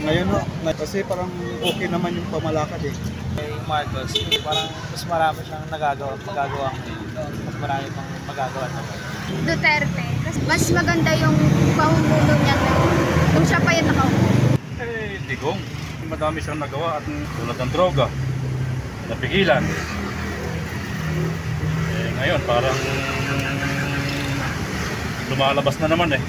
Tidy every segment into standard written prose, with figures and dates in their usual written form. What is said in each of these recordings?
Ngayon no, kasi parang okay naman yung pamalakad eh. Kay Marcos, parang mas marami siyang magagawa ngayon. Mas marami pang magagawa naman. Duterte. Mas maganda yung pamumuno niya kung siya pa yung nakaupo. Digong. Madami siyang nagawa at tulad ng droga, napigilan. Ngayon parang lumalabas na naman eh.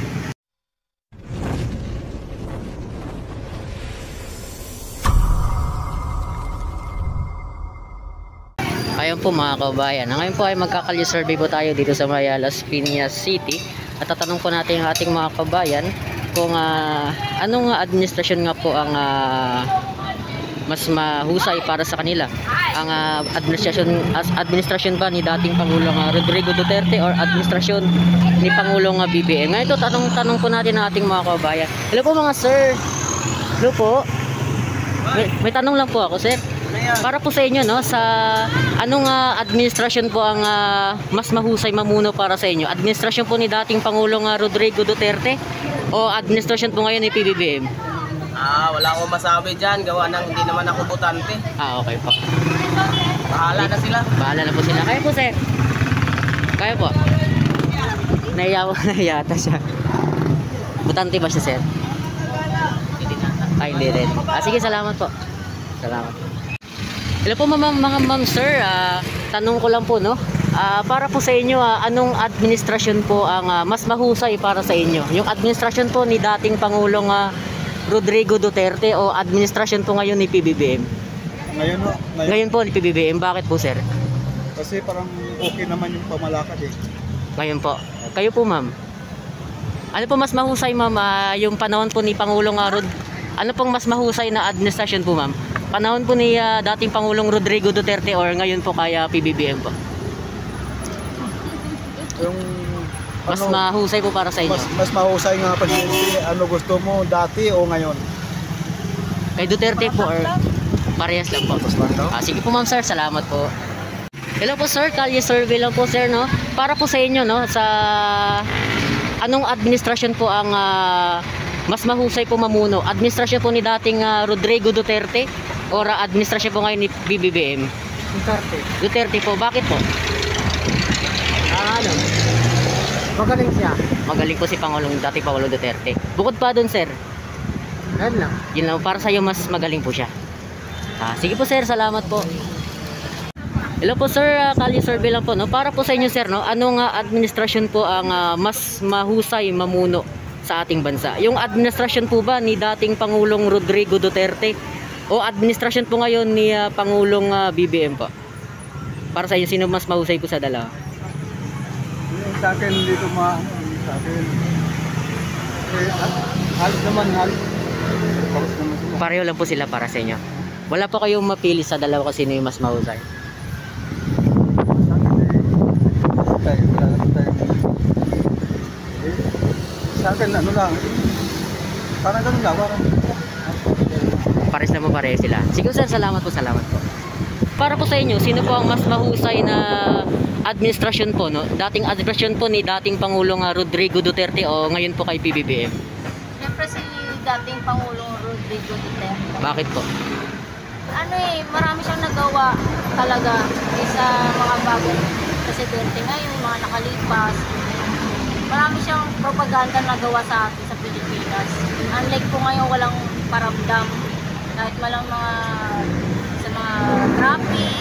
Ayun po mga kabayan, ngayon po ay magkakalye survey po tayo dito sa may Las Piñas City at tatanong po natin ang ating mga kabayan kung anong administrasyon nga po ang mas mahusay para sa kanila, ang administrasyon ba ni dating Pangulong Rodrigo Duterte or administrasyon ni Pangulong BBM. Ngayon ito tanong po natin ang ating mga kabayan. Hello po mga sir. Hello po. May tanong lang po ako sir. Para po sa inyo no, sa anong administrasyon po ang mas mahusay mamuno para sa inyo? Administrasyon po ni dating Pangulong Rodrigo Duterte o administrasyon po ngayon ni PBBM? Wala akong masabi dyan. Gawa ng hindi naman ako butante. Okay po. Bahala na sila. Bahala na po sila. Kaya po sir. Kaya po. Nahiyata siya. Butante ba siya sir? Ay hindi rin. Sige salamat po. Salamat. Hello po mga ma'am sir, tanong ko lang po no, para po sa inyo anong administrasyon po ang mas mahusay para sa inyo? Yung administrasyon po ni dating Pangulong Rodrigo Duterte o administrasyon po ngayon ni PBBM? Ngayon no, Ngayon po ni PBBM, bakit po sir? kasi parang okay naman yung pamalakad eh. Ngayon po, kayo po ma'am, ano po mas mahusay ma'am, yung panahon po ni Pangulong ano pong mas mahusay na administrasyon po ma'am? Panahon po ni dating Pangulong Rodrigo Duterte or ngayon po kaya PBBM po? Yung Mas mahusay po para sa inyo? mas mahusay nga presidente, ano gusto mo dati o ngayon? Kay Duterte po or parehas lang po? Sige po ma'am sir, salamat po. Hello po sir, kalye survey lang po sir no. Para po sa inyo no, sa anong administrasyon po ang mas mahusay po mamuno? Administrasyon po ni dating Rodrigo Duterte or administrasyon po ngayon ni BBM? Duterte po, bakit po? Ano? Magaling siya. Magaling po si dating Pangulong Duterte. Bukod pa doon sir? Yan lang. Yun lang, para sa iyo mas magaling po siya. Sige po sir, salamat po. Hello po sir, kalye survey lang po no. Para po sa inyo sir no, anong administrasyon po ang mas mahusay mamuno sa ating bansa? Yung administrasyon po ba ni dating Pangulong Rodrigo Duterte o administrasyon po ngayon ni Pangulong BBM po? Para sa inyo, sino mas mahusay po sa dalawa? Sa akin dito sa akin. Halos naman. Pareho lang po sila para sa inyo. Wala po kayong mapili sa dalawa kung sino yung mas mahusay. Sa akin ano lang. Parang ganun lang, Pares na po pareho sila. Sige sir, salamat po. Para po sa inyo, sino po ang mas mahusay na administrasyon po no? Dating administrasyon po ni dating Pangulong Rodrigo Duterte o ngayon po kay PBBM? Siyempre si dating Pangulong Rodrigo Duterte. Bakit po? Marami siyang nagawa talaga sa mga bagong presidente ngayon, mga nakalipas. Marami siyang propaganda nagawa sa atin sa Pilipinas. Unlike po ngayon, walang paramdam. Kahit malang sa mga traffic,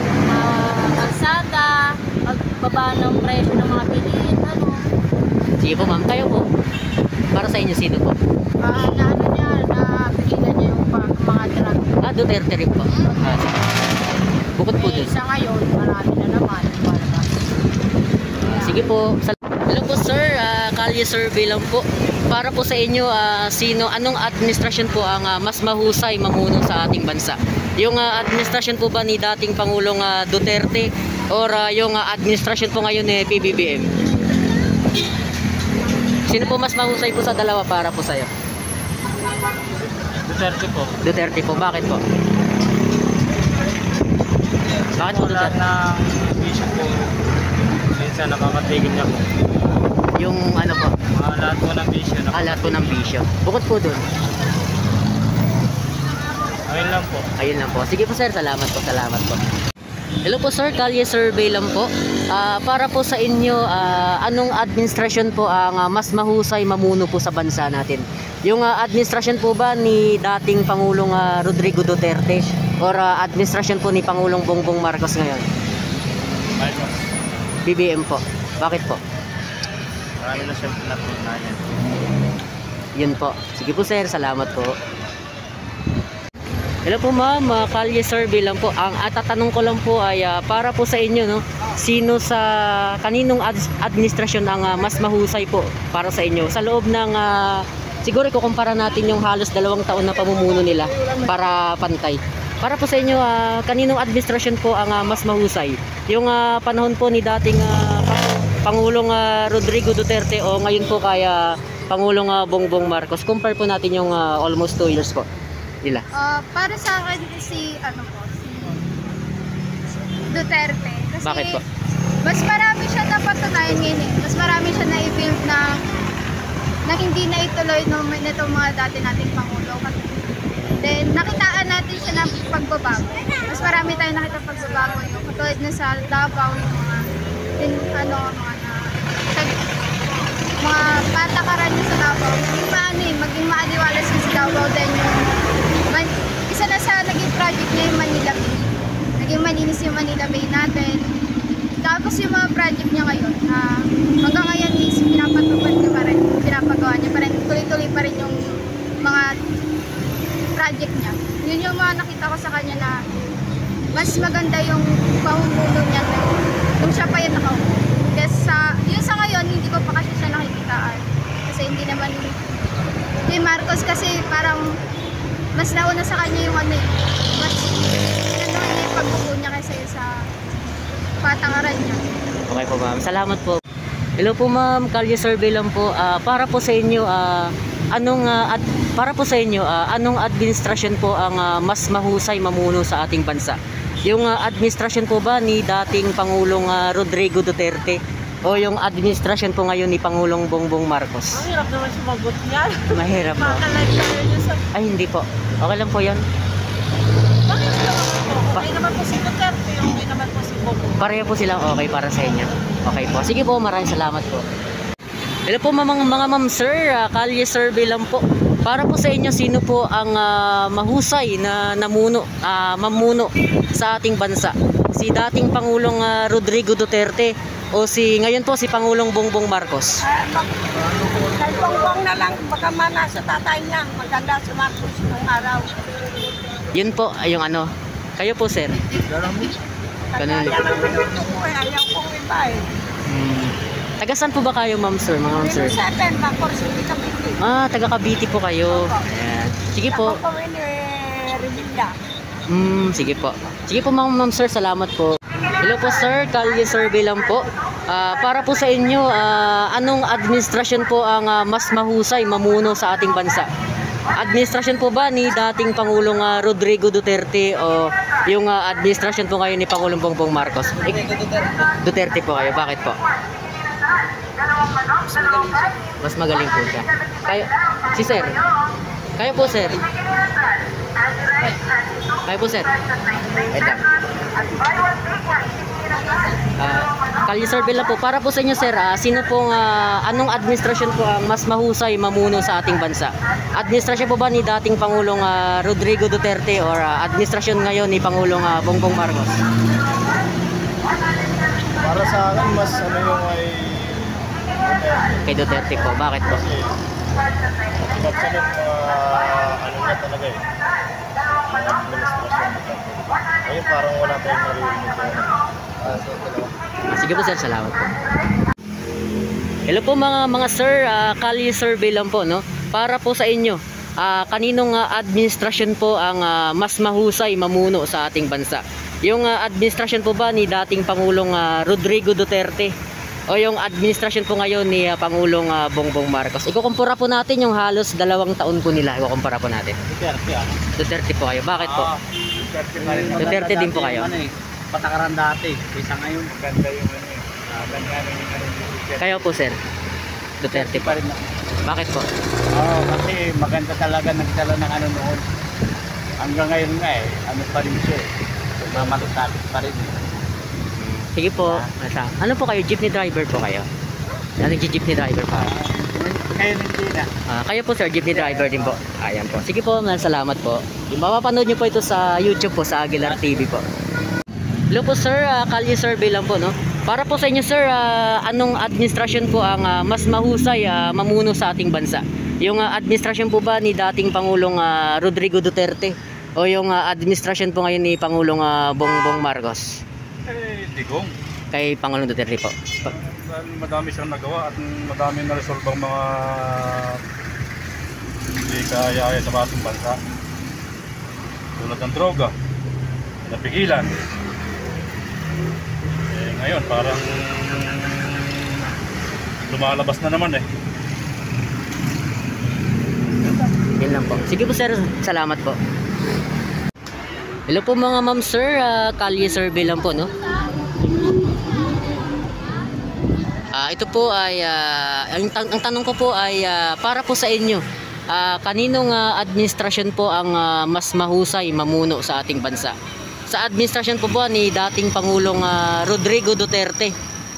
mga kalsada, pagbaba ng presyo ng mga bilihin, Sige po ma'am, kayo po. Para sa inyo, sino po? napigilan niya yung mga traffic. Duterte rin po. Bukod po dun. Sa ngayon, marami na naman. Sige po. Hello po sir, kalye survey lang po. Para po sa inyo, anong administrasyon po ang mas mahusay mamuno sa ating bansa? Yung administrasyon po ba ni dating Pangulong Duterte or yung administrasyon po ngayon ni PBBM? Sino po mas mahusay po sa dalawa para po sa'yo? Duterte po. Duterte po, bakit po? Bakit po Duterte? Na issue po. Minsan nakakatigil niya po. Yung ano po? Lahat po ng bisyo. Lahat po ng bisyo. Bukod po dun. lang po. Ayun lang po. Sige po sir, salamat po, salamat po. Hello po sir, kalye survey lang po. Para po sa inyo, anong administrasyon po ang mas mahusay mamuno po sa bansa natin? Yung administrasyon po ba ni dating Pangulong Rodrigo Duterte or administrasyon po ni Pangulong Bongbong Marcos ngayon? Marcos. BBM po. Bakit po? Marami na siyang pinatunayan. Yun po. Sige po sir, salamat po. Hello po ma'am, kalye survey lang po. Ang tatanong ko lang po ay para po sa inyo, no? Sino sa kaninong administrasyon ang mas mahusay po para sa inyo? Sa loob ng siguro ikukumpara natin yung halos 2 taon na pamumuno nila para pantay. Para po sa inyo, kaninong administrasyon po ang mas mahusay? Yung panahon po ni dating Pangulong Rodrigo Duterte o ngayon po kaya Pangulong Bongbong Marcos? Compare po natin yung almost 2 years po nila. Para sa akin si Duterte. Kasi Bakit po? mas marami siya napatunayan ngayon eh. Mas marami siya na-build na hindi na ituloy nitong mga dati nating Pangulo. Then nakitaan natin siya ng pagbabago. Mas marami tayong nakita pagbabago. Yung katulad na sa Davao, yung mga patakaran niya sa Davao. Maging maaliwalas yung sa Davao. Then isa na sa naging project niya yung Manila Bay. Naging malinis yung Manila Bay natin. Tapos yung mga project niya ngayon, hanggang ngayon is pinapatupad niya pa rin, pinapagawa niya pa rin, tuloy-tuloy pa rin yung mga project niya. Yun yung mga nakita ko sa kanya na mas maganda yung pamumuno niya nung siya pa yung nakaupo. Kasi yun sa ngayon, hindi ko pa kasi siya nakikitaan. Kasi hindi naman kay Marcos kasi parang mas nauna sa kanya yung mas yung pagbubo niya kasi sa patakaran niya. Okay po ma'am, salamat po. Hello po ma'am, kalye survey lang po. Para po sa inyo, anong administrasyon po ang mas mahusay mamuno sa ating bansa? Yung administrasyon po ba ni dating Pangulong Rodrigo Duterte o yung administrasyon po ngayon ni Pangulong Bongbong Marcos? Ang hirap naman sumagot niyan. Mahirap po. Makalive tayo niya sa... Ay hindi po. Okay lang po yan. Bakit naman po? Okay naman po si Duterte, okay naman po si Bongbong. Pareho po silang okay para sa inyo. Okay po. Sige po, maraming salamat po. Hello po mga ma'am sir, kalye survey lang po. Para po sa inyo, sino po ang mahusay na mamuno sa ating bansa? Si dating Pangulong Rodrigo Duterte o ngayon po si Pangulong Bongbong Marcos? Kay Bongbong na lang, baka mana sa tatay niya. Maganda si Marcos ng araw. Yun po, yung ano. Kayo po sir? Ganun. Yan ang minuto ko eh. Ayaw kong iba eh. Taga saan po ba kayo ma'am sir, mga ma'am sir? 7, Bangkor City, Cavite. Taga Cavite po kayo. Ayan. Sige po. Ako kami ni Revilla. Sige po. Sige po ma'am sir, salamat po. Hello po sir, kalye survey lang po. Para po sa inyo, anong administrasyon po ang mas mahusay mamuno sa ating bansa? Administrasyon po ba ni dating Pangulong Rodrigo Duterte o yung administrasyon po ngayon ni Pangulong Bongbong Marcos? Duterte po kayo, bakit po? Mas magaling po siya. Si sir? Kayo po sir? Kayo po sir? Ito. Kalye survey lang po. Para po sa inyo sir, sino pong anong administrasyon po ang mas mahusay mamuno sa ating bansa? Administrasyon po ba ni dating Pangulong Rodrigo Duterte or administrasyon ngayon ni Pangulong Bongbong Marcos? Para sa akin, mas yung ay Kay Duterte po. Bakit po? sunod-sunod niya talaga eh. Mga administrasyon nito. Ngayon parang wala tayong naririnig Sige po sir, salamat po. Hello po mga sir, kalye survey lang po, no? Para po sa inyo, kaninong administrasyon po ang mas mahusay mamuno sa ating bansa? Yung administrasyon po ba ni dating Pangulong Rodrigo Duterte o yung administrasyon po ngayon ni Pangulong Bongbong Marcos? Ikukumpara po natin yung halos 2 taon po nila. Ikukumpara po natin. Duterte po kayo. Bakit po? Duterte din po kayo. Patakaran dati. Kaysa ngayon, maganda yung Kayo po sir? Duterte pa rin. Bakit po? Kasi maganda talaga nagdala ng noon. hanggang ngayon nga ano pa rin siya mamalutapit pa rin. Sige po. Ano po kayo? Jeepney driver po kayo? Nag-jeepney driver po. Ngayon hindi na. Kayo po sir, jeepney driver din po. Ayan po. Sige po, salamat po. Mapapanood nyo po ito sa YouTube po, sa Aguilar TV po. Hello po sir, kalye survey lang po, no? Para po sa inyo sir, anong administrasyon po ang mas mahusay mamuno sa ating bansa? Yung administrasyon po ba ni dating Pangulong Rodrigo Duterte o yung administrasyon po ngayon ni Pangulong Bongbong Marcos? Digong. Kay Pangulong Duterte po. Madami siyang nagawa at madami na resolve ang mga hindi kaya sa ating bansa. Tulad ng droga, napigilan. Ngayon parang lumalabas na naman Yun lang po. Sige po sir, salamat po. Hello po mga ma'am sir, kalye survey lang po, no? Ito po ay ang tanong ko po ay para po sa inyo. Kaninong administrasyon po ang mas mahusay mamuno sa ating bansa? Sa administrasyon po ba ni dating Pangulong Rodrigo Duterte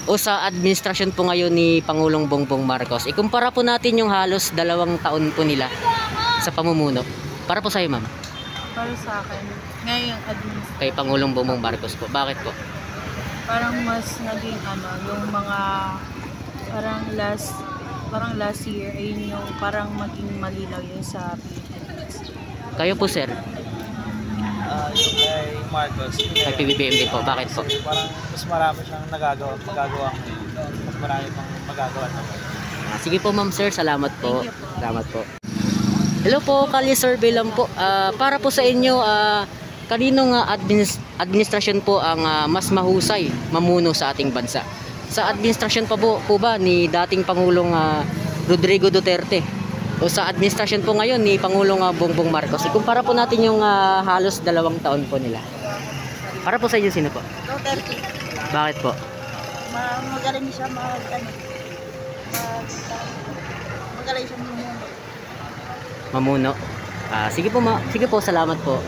o sa administrasyon po ngayon ni Pangulong Bongbong Marcos? Ikumpara po natin yung halos 2 taon po nila sa pamumuno. Para po sa iyo, ma'am. Para sa akin, ngayong administration, Kay Pangulong Bongbong Marcos po. Bakit po? parang mas naging yung mga parang last year ayun yung parang maging malinaw yun sa Pilipinas. Kayo po, sir. Yung kay Marcos. Kay PBBM din po. Bakit po? Parang mas marami siyang magagawa ngayon. Mas marami pang magagawa naman. Sige po, ma'am, sir. Salamat po. Salamat po. Hello po, kalye survey lang po. Para po sa inyo, kaninong administrasyon po ang mas mahusay mamuno sa ating bansa? Sa administrasyon pa po ba ni dating Pangulong Rodrigo Duterte o sa administrasyon po ngayon ni Pangulong Bongbong Marcos? Ikumpara po natin yung halos 2 taon po nila. Para po sa inyo, sino po? Duterte. Bakit po? Magaling siya magaling siya mamuno. Mamuno. Sige po, salamat po.